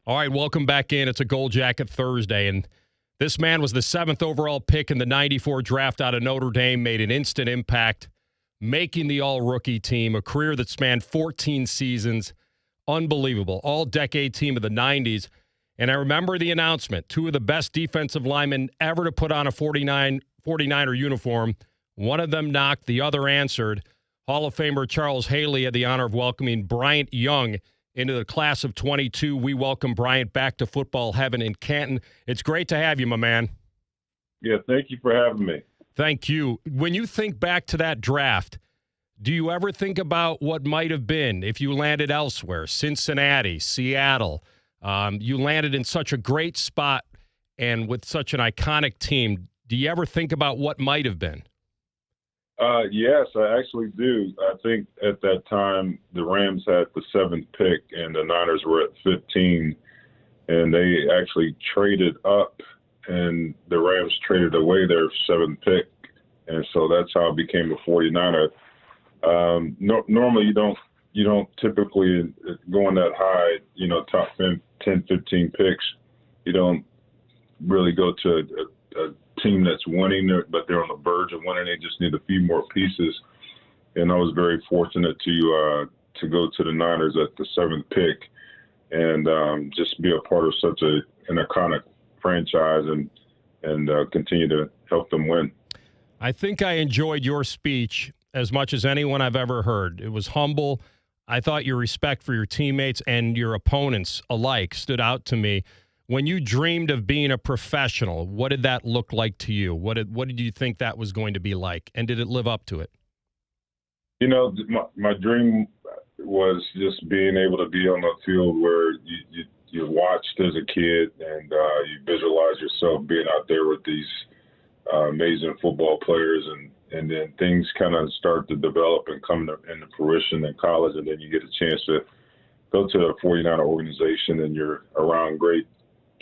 All right, welcome back in. It's a Gold Jacket Thursday, and this man was the 7th overall pick in the 94 draft out of Notre Dame, made an instant impact, making the all-rookie team, a career that spanned 14 seasons. Unbelievable. All-decade team of the 90s. And I remember the announcement, two of the best defensive linemen ever to put on a 49er uniform. One of them knocked, the other answered. Hall of Famer Charles Haley had the honor of welcoming Bryant Young into the class of 22. We welcome Bryant back to football heaven in Canton. It's great to have you, my man. Yeah, thank you for having me. Thank you. When you think back to that draft, do you ever think about what might have been if you landed elsewhere? Cincinnati, Seattle. You landed in such a great spot and with such an iconic team. Do you ever think about what might have been? Yes, I actually do. I think at that time the Rams had the 7th pick and the Niners were at 15, and they actually traded up, and the Rams traded away their 7th pick, and so that's how it became a 49er. Normally you don't typically going that high, top 10, 15 picks. You don't really go to a team that's winning, but they're on the verge of winning. They just need a few more pieces. And I was very fortunate to go to the Niners at the 7th pick and just be a part of such an iconic franchise and continue to help them win. I think I enjoyed your speech as much as anyone I've ever heard. It was humble. I thought your respect for your teammates and your opponents alike stood out to me. When you dreamed of being a professional, what did that look like to you? What did you think that was going to be like, and did it live up to it? My dream was just being able to be on the field where you watched as a kid and you visualize yourself being out there with these amazing football players, and then things kind of start to develop and come into fruition in college, and then you get a chance to go to a 49er organization and you're around great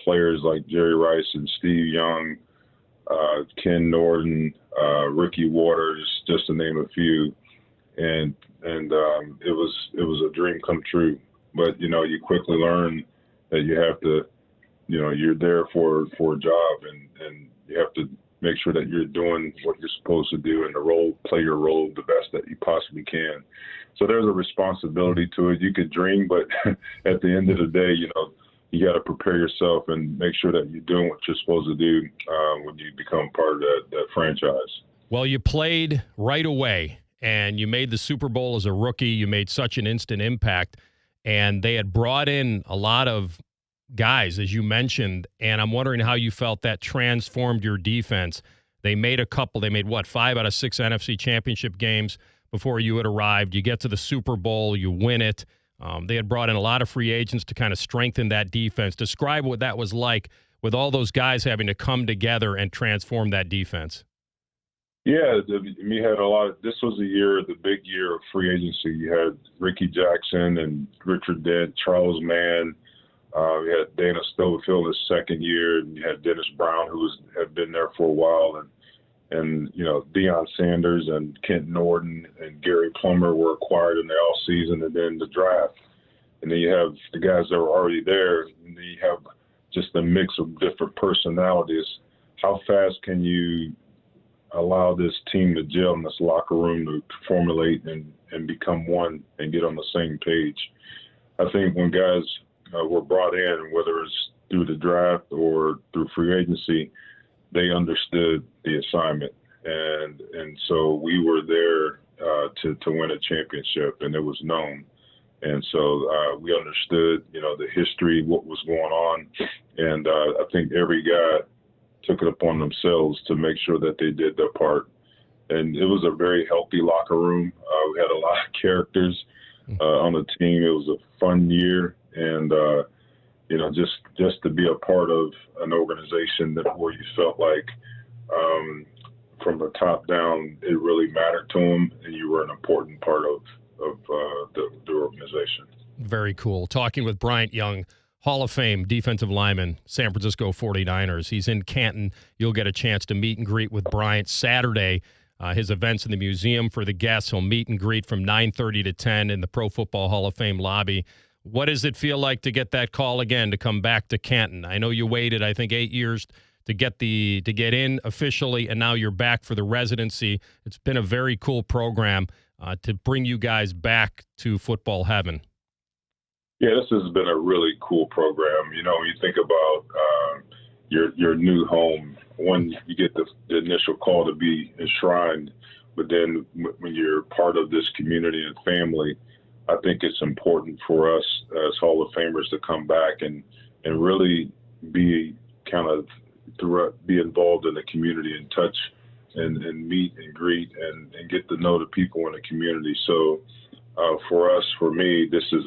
players like Jerry Rice and Steve Young, Ken Norton, Ricky Waters, just to name a few. And it was a dream come true. But, you quickly learn that you have to, you're there for a job and you have to make sure that you're doing what you're supposed to do and play your role the best that you possibly can. So there's a responsibility to it. You could dream, but at the end of the day, you got to prepare yourself and make sure that you're doing what you're supposed to do when you become part of that franchise. Well, you played right away, and you made the Super Bowl as a rookie. You made such an instant impact, and they had brought in a lot of guys, as you mentioned, and I'm wondering how you felt that transformed your defense. They made 5 out of 6 NFC championship games before you had arrived. You get to the Super Bowl, you win it. They had brought in a lot of free agents to kind of strengthen that defense. Describe what that was like with all those guys having to come together and transform that defense. Yeah, we had a lot. This was the big year of free agency. You had Ricky Jackson and Richard Dent, Charles Mann. We had Dana Stubblefield his second year, and you had Dennis Brown, who had been there for a while, and Deion Sanders and Kent Norton and Gary Plummer were acquired in the offseason, and then the draft. And then you have the guys that were already there, and then you have just a mix of different personalities. How fast can you allow this team to gel in this locker room to formulate and become one and get on the same page? I think when guys were brought in, whether it's through the draft or through free agency, they understood the assignment, and so we were there to win a championship, and it was known, and so we understood, the history, what was going on, and I think every guy took it upon themselves to make sure that they did their part, and it was a very healthy locker room. We had a lot of characters on the team. It was a fun year, and just to be a part of an organization where you felt like from the top down, it really mattered to them, and you were an important part of the organization. Very cool. Talking with Bryant Young, Hall of Fame defensive lineman, San Francisco 49ers. He's in Canton. You'll get a chance to meet and greet with Bryant Saturday. His events in the museum for the guests. He'll meet and greet from 9:30 to 10 in the Pro Football Hall of Fame lobby. What does it feel like to get that call again to come back to Canton? I know you waited, I think, 8 years to get in officially, and now you're back for the residency. It's been a very cool program to bring you guys back to football heaven. Yeah, this has been a really cool program. You know, when you think about your new home, when you get the initial call to be enshrined, but then when you're part of this community and family, I think it's important for us as Hall of Famers to come back and really be be involved in the community and touch and meet and greet and get to know the people in the community. So for me, this is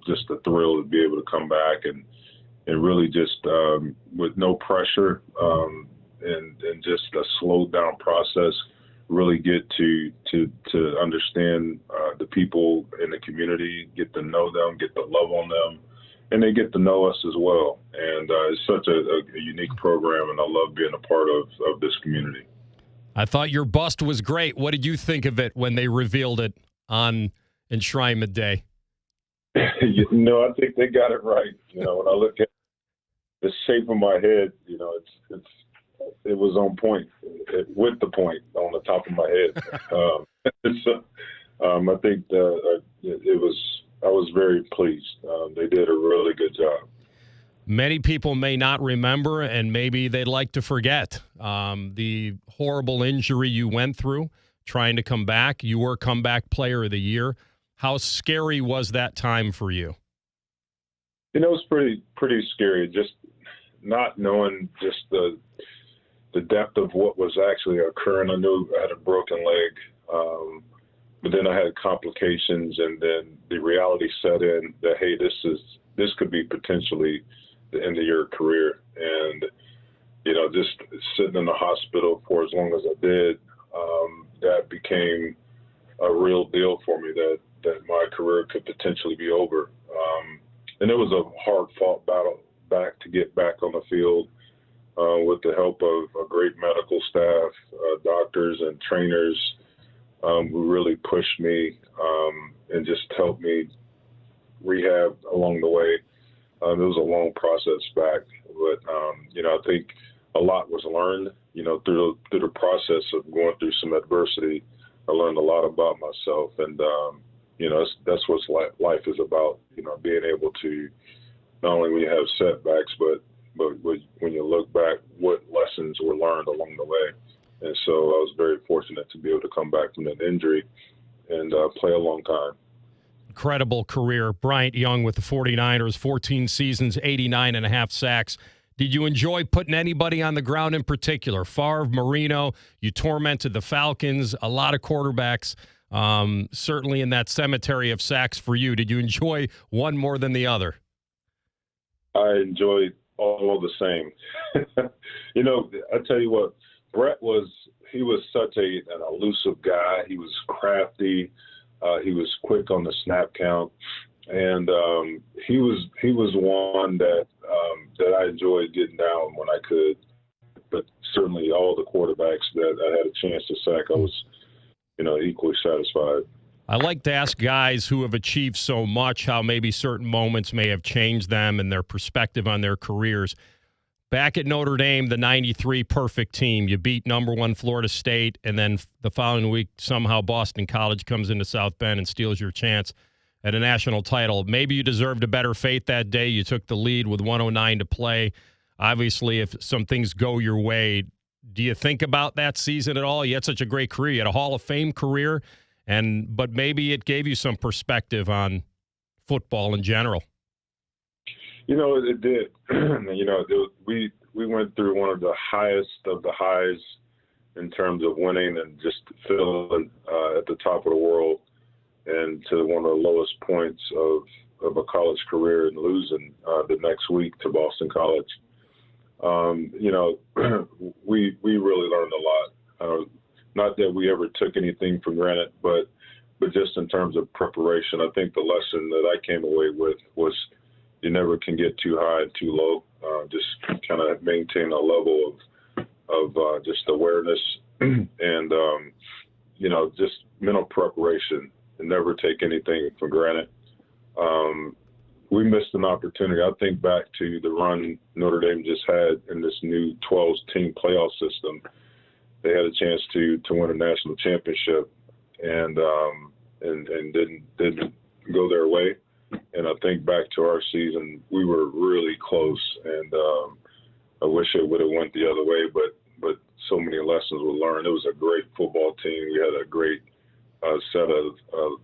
just a thrill to be able to come back and really just with no pressure and just a slowed down process, really get to understand the people in the community, get to know them, get to love on them, and they get to know us as well. And it's such a unique program, and I love being a part of this community. I thought your bust was great. What did you think of it when they revealed it on Enshrinement Day? I think they got it right. When I look at the shape of my head, it was on point, with the point on the top of my head. I think I was very pleased. They did a really good job. Many people may not remember, and maybe they'd like to forget the horrible injury you went through trying to come back. You were Comeback Player of the Year. How scary was that time for you? It was pretty scary, just not knowing just the depth of what was actually occurring. I knew I had a broken leg, but then I had complications, and then the reality set in that, hey, this could be potentially the end of your career. And just sitting in the hospital for as long as I did, that became a real deal for me that my career could potentially be over. And it was a hard-fought battle back to get back on the field with the help of a great medical staff, doctors and trainers who really pushed me and just helped me rehab along the way. It was a long process back, but I think a lot was learned. Through the process of going through some adversity, I learned a lot about myself, and that's what life is about. Being able to not only when you have setbacks, but when you look back, what lessons were learned along the way. And so I was very fortunate to be able to come back from that injury and play a long time. Incredible career. Bryant Young with the 49ers, 14 seasons, 89.5 sacks. Did you enjoy putting anybody on the ground in particular? Favre, Marino, you tormented the Falcons, a lot of quarterbacks, certainly in that cemetery of sacks for you. Did you enjoy one more than the other? I enjoyed all the same. I tell you what, Brett was such an elusive guy. He was crafty. He was quick on the snap count, and he was one that I enjoyed getting down when I could. But certainly, all the quarterbacks that I had a chance to sack, I was, equally satisfied. I like to ask guys who have achieved so much how maybe certain moments may have changed them and their perspective on their careers. Back at Notre Dame, the 93 perfect team, you beat number 1 Florida State, and then the following week, somehow Boston College comes into South Bend and steals your chance at a national title. Maybe you deserved a better fate that day. You took the lead with 1:09 to play. Obviously, if some things go your way, do you think about that season at all? You had such a great career. You had a Hall of Fame career, but maybe it gave you some perspective on football in general. It did. We went through one of the highest of the highs in terms of winning and just feeling at the top of the world, and to one of the lowest points of a college career and losing the next week to Boston College. We really learned a lot. Not that we ever took anything for granted, but just in terms of preparation, I think the lesson that I came away with was you never can get too high and too low. Just kind of maintain a level of just awareness and, just mental preparation, and never take anything for granted. we missed an opportunity. I think back to the run Notre Dame just had in this new 12-team playoff system. They had a chance to win a national championship, and didn't go their way. And I think back to our season, we were really close, and I wish it would have went the other way, but so many lessons were learned. It was a great football team. We had a great set of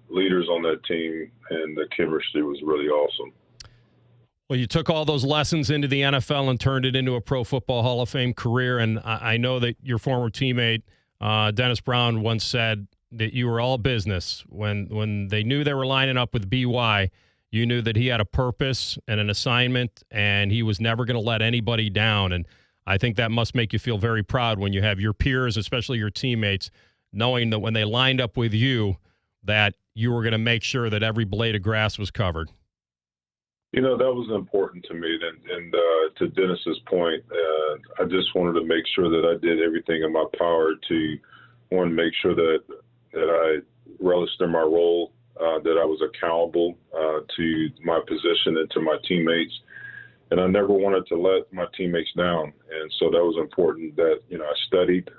leaders on that team, and the chemistry was really awesome. Well, you took all those lessons into the NFL and turned it into a Pro Football Hall of Fame career, and I know that your former teammate, Dennis Brown, once said that you were all business. When they knew they were lining up with BY, you knew that he had a purpose and an assignment, and he was never going to let anybody down. And I think that must make you feel very proud when you have your peers, especially your teammates, knowing that when they lined up with you, that you were going to make sure that every blade of grass was covered. You know, that was important to me. And to Dennis's point, I just wanted to make sure that I did everything in my power to, one, make sure that I relished in my role, that I was accountable to my position and to my teammates. And I never wanted to let my teammates down. And so that was important that, I studied.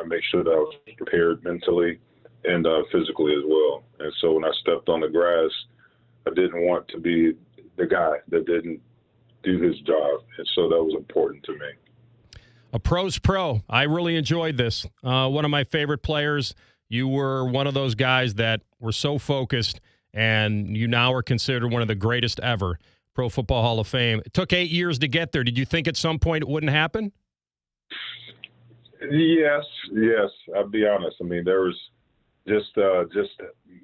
I made sure that I was prepared mentally and physically as well. And so when I stepped on the grass, I didn't want to be the guy that didn't do his job. And so that was important to me. A pro's pro. I really enjoyed this. One of my favorite players. You were one of those guys that were so focused, and you now are considered one of the greatest ever. Pro Football Hall of Fame. It took 8 years to get there. Did you think at some point it wouldn't happen? Yes. I'll be honest. I mean, there was just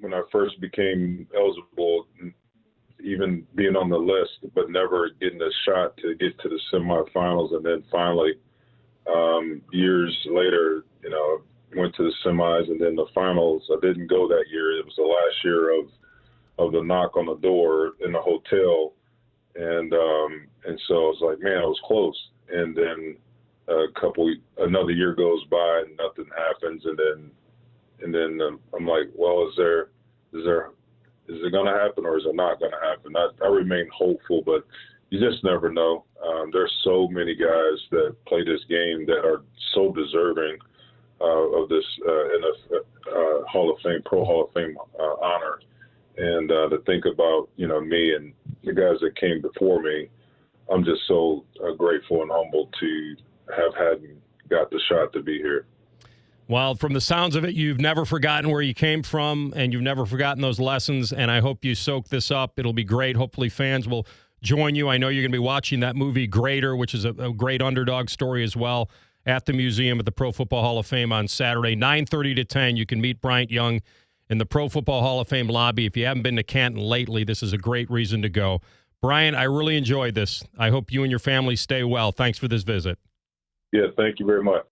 when I first became eligible, even being on the list, but never getting a shot to get to the semifinals. And then finally, years later, went to the semis and then the finals. I didn't go that year. It was the last year of the knock on the door in the hotel. And so I was like, man, I was close. And then another year goes by and nothing happens. And then I'm like, well, is it going to happen or is it not going to happen? I remain hopeful, but you just never know. There's so many guys that play this game that are so deserving of this Hall of Fame, Pro Hall of Fame honor. And to think about, me and the guys that came before me, I'm just so grateful and humbled to have had and got the shot to be here. Well, from the sounds of it, you've never forgotten where you came from, and you've never forgotten those lessons, and I hope you soak this up. It'll be great. Hopefully fans will join you. I know you're going to be watching that movie Greater, which is a great underdog story as well, at the museum at the Pro Football Hall of Fame on Saturday, 9:30 to 10. You can meet Bryant Young in the Pro Football Hall of Fame lobby. If you haven't been to Canton lately, this is a great reason to go. Bryant, I really enjoyed this. I hope you and your family stay well. Thanks for this visit. Yeah, thank you very much.